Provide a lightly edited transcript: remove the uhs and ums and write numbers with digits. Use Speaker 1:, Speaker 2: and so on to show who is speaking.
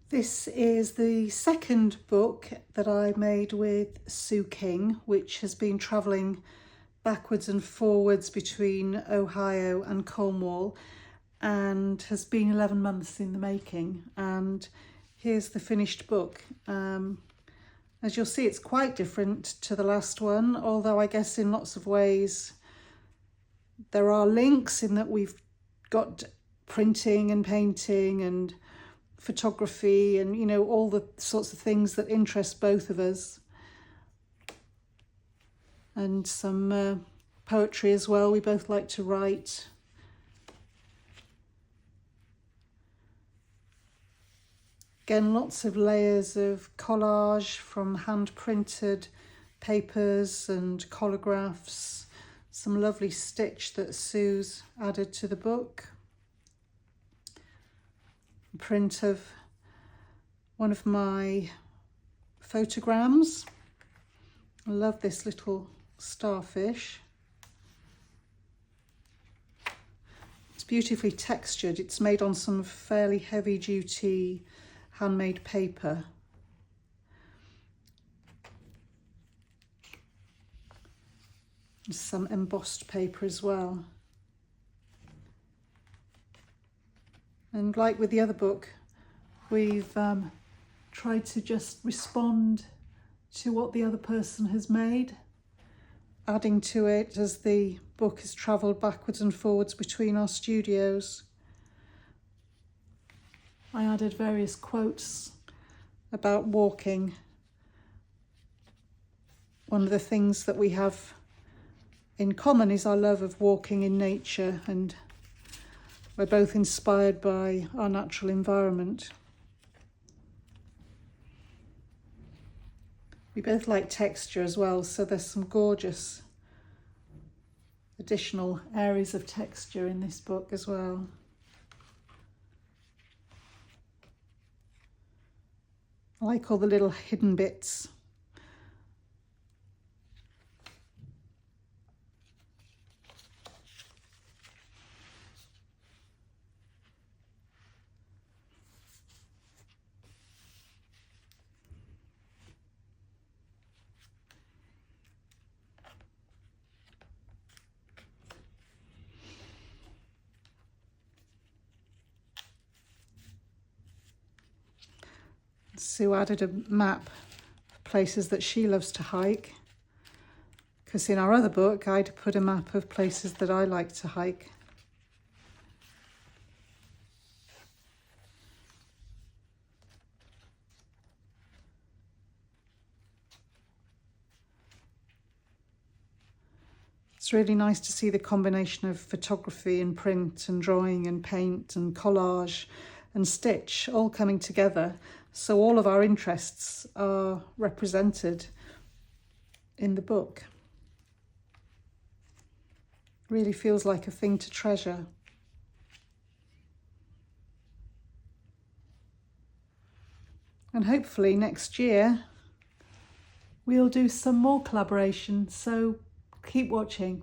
Speaker 1: This is the second book that I made with Sue King, which has been travelling backwards and forwards between Ohio and Cornwall and has been 11 months in the making. And here's the finished book. As you'll see, it's quite different to the last one, although I guess in lots of ways there are links in that we've got printing and painting and photography and, you know, all the sorts of things that interest both of us. And some poetry as well. We both like to write. Again, lots of layers of collage from hand-printed papers and collagraphs. Some lovely stitch that Sue's added to the book. A print of one of my photograms. I love this little starfish. It's beautifully textured. It's made on some fairly heavy duty handmade paper. There's some embossed paper as well. And like with the other book, we've tried to just respond to what the other person has made, adding to it as the book has travelled backwards and forwards between our studios. I added various quotes about walking. One of the things that we have in common is our love of walking in nature, and we're both inspired by our natural environment. We both like texture as well, so there's some gorgeous additional areas of texture in this book as well. I like all the little hidden bits. Sue added a map of places that she loves to hike, because in our other book I'd put a map of places that I like to hike. It's really nice to see the combination of photography and print and drawing and paint and collage and stitch all coming together. So all of our interests are represented in the book. Really feels like a thing to treasure. And hopefully next year we'll do some more collaboration, so keep watching.